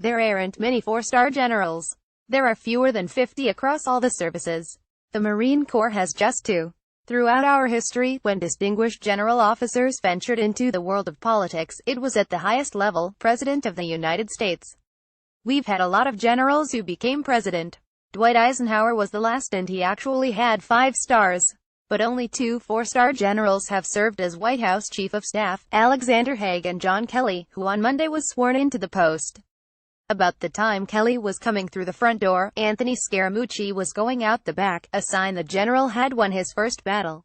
There aren't many four-star generals. There are fewer than 50 across all the services. The Marine Corps has just two. Throughout our history, when distinguished general officers ventured into the world of politics, it was at the highest level, President of the United States. We've had a lot of generals who became president. Dwight Eisenhower was the last and he actually had 5 stars. But only 2 four-star generals have served as White House Chief of Staff, Alexander Haig and John Kelly, who on Monday was sworn into the post. About the time Kelly was coming through the front door, Anthony Scaramucci was going out the back, a sign the general had won his first battle.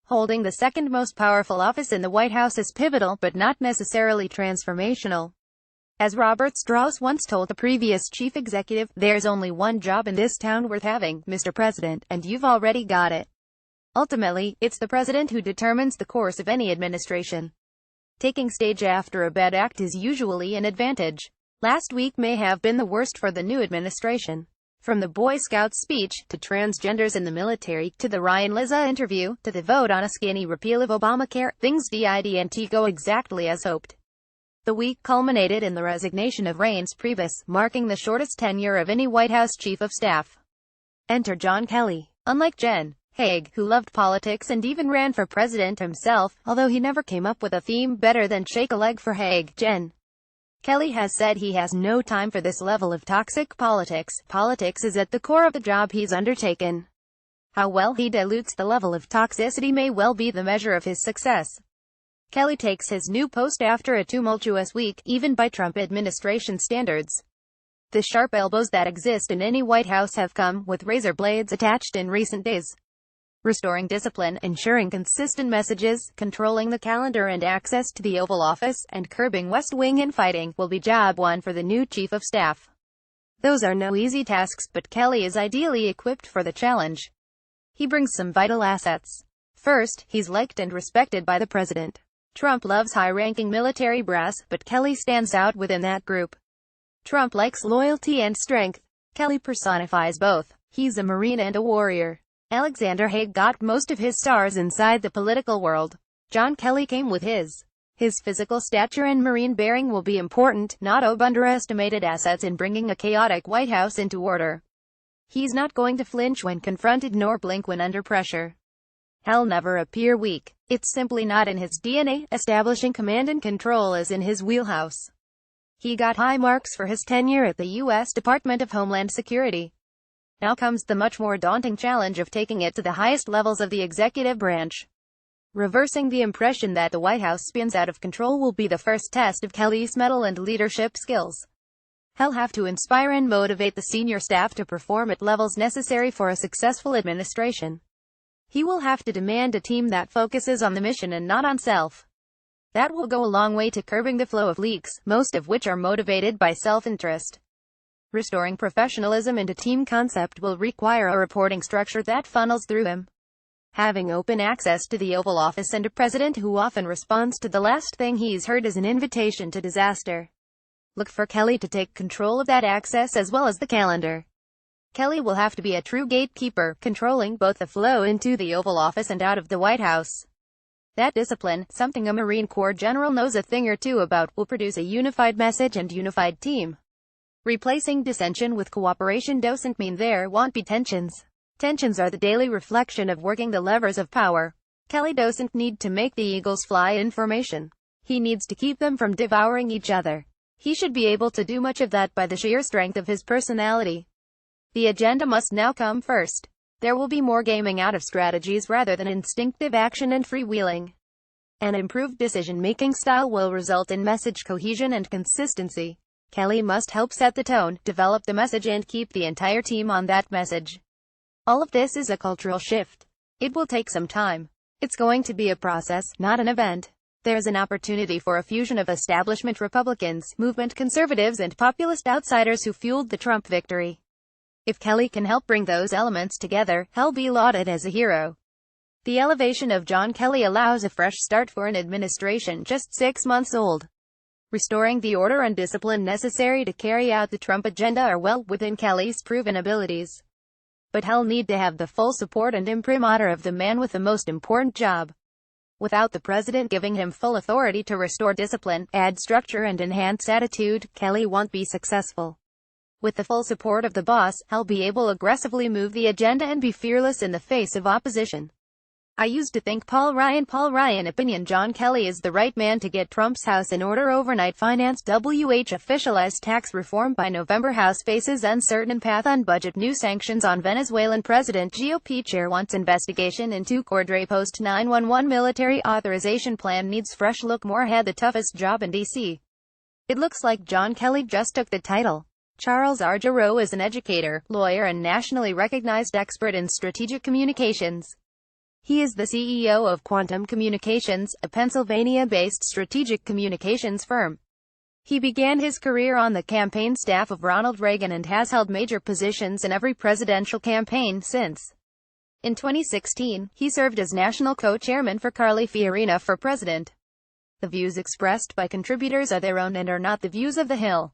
Holding the second most powerful office in the White House is pivotal but not necessarily transformational. As Robert Strauss once told the previous chief executive, "There's only one job in this town worth having, Mr. President, and you've already got it." Ultimately, it's the president who determines the course of any administration. Taking stage after a bad act is usually an advantage. Last week may have been the worst for the new administration. From the Boy Scouts speech, to transgenders in the military, to the Ryan Lizza interview, to the vote on a skinny repeal of Obamacare, things didn't go exactly as hoped. The week culminated in the resignation of Reince Priebus, marking the shortest tenure of any White House Chief of Staff. Enter John Kelly. Unlike Jen. Haig, who loved politics and even ran for president himself, although he never came up with a theme better than shake a leg for Haig, Jen. Kelly has said he has no time for this level of toxic politics. Politics is at the core of the job he's undertaken. How well he dilutes the level of toxicity may well be the measure of his success. Kelly takes his new post after a tumultuous week, even by Trump administration standards. The sharp elbows that exist in any White House have come with razor blades attached in recent days. Restoring discipline, ensuring consistent messages, controlling the calendar and access to the Oval Office, and curbing West Wing infighting will be job one for the new Chief of Staff. Those are no easy tasks, but Kelly is ideally equipped for the challenge. He brings some vital assets. First, he's liked and respected by the president. Trump loves high-ranking military brass, but Kelly stands out within that group. Trump likes loyalty and strength. Kelly personifies both. He's a Marine and a warrior. Alexander Haig got most of his stars inside the political world. John Kelly came with his. His physical stature and Marine bearing will be important, not underestimated assets in bringing a chaotic White House into order. He's not going to flinch when confronted nor blink when under pressure. He'll never appear weak. It's simply not in his DNA. Establishing command and control is in his wheelhouse. He got high marks for his tenure at the U.S. Department of Homeland Security. Now comes the much more daunting challenge of taking it to the highest levels of the executive branch. Reversing the impression that the White House spins out of control will be the first test of Kelly's mettle and leadership skills. He'll have to inspire and motivate the senior staff to perform at levels necessary for a successful administration. He will have to demand a team that focuses on the mission and not on self. That will go a long way to curbing the flow of leaks, most of which are motivated by self-interest. Restoring professionalism into team concept will require a reporting structure that funnels through him. Having open access to the Oval Office and a president who often responds to the last thing he's heard is an invitation to disaster. Look for Kelly to take control of that access as well as the calendar. Kelly will have to be a true gatekeeper, controlling both the flow into the Oval Office and out of the White House. That discipline, something a Marine Corps general knows a thing or two about, will produce a unified message and unified team. Replacing dissension with cooperation doesn't mean there won't be tensions. Tensions are the daily reflection of working the levers of power. Kelly doesn't need to make the eagles fly in formation. He needs to keep them from devouring each other. He should be able to do much of that by the sheer strength of his personality. The agenda must now come first. There will be more gaming out of strategies rather than instinctive action and freewheeling. An improved decision-making style will result in message cohesion and consistency. Kelly must help set the tone, develop the message and keep the entire team on that message. All of this is a cultural shift. It will take some time. It's going to be a process, not an event. There's an opportunity for a fusion of establishment Republicans, movement conservatives and populist outsiders who fueled the Trump victory. If Kelly can help bring those elements together, he'll be lauded as a hero. The elevation of John Kelly allows a fresh start for an administration just 6 months old. Restoring the order and discipline necessary to carry out the Trump agenda are well within Kelly's proven abilities. But he'll need to have the full support and imprimatur of the man with the most important job. Without the president giving him full authority to restore discipline, add structure and enhance attitude, Kelly won't be successful. With the full support of the boss, he'll be able to aggressively move the agenda and be fearless in the face of opposition. I used to think Paul Ryan opinion John Kelly is the right man to get Trump's house in order overnight. Finance officialized tax reform by November. House faces uncertain path on budget. New sanctions on Venezuelan president. GOP chair wants investigation into Cordray post 911. Military authorization plan needs fresh look. More had the toughest job in D.C. It looks like John Kelly just took the title. Charles R. Giroux is an educator, lawyer and nationally recognized expert in strategic communications. He is the CEO of Quantum Communications, a Pennsylvania-based strategic communications firm. He began his career on the campaign staff of Ronald Reagan and has held major positions in every presidential campaign since. In 2016, he served as national co-chairman for Carly Fiorina for president. The views expressed by contributors are their own and are not the views of The Hill.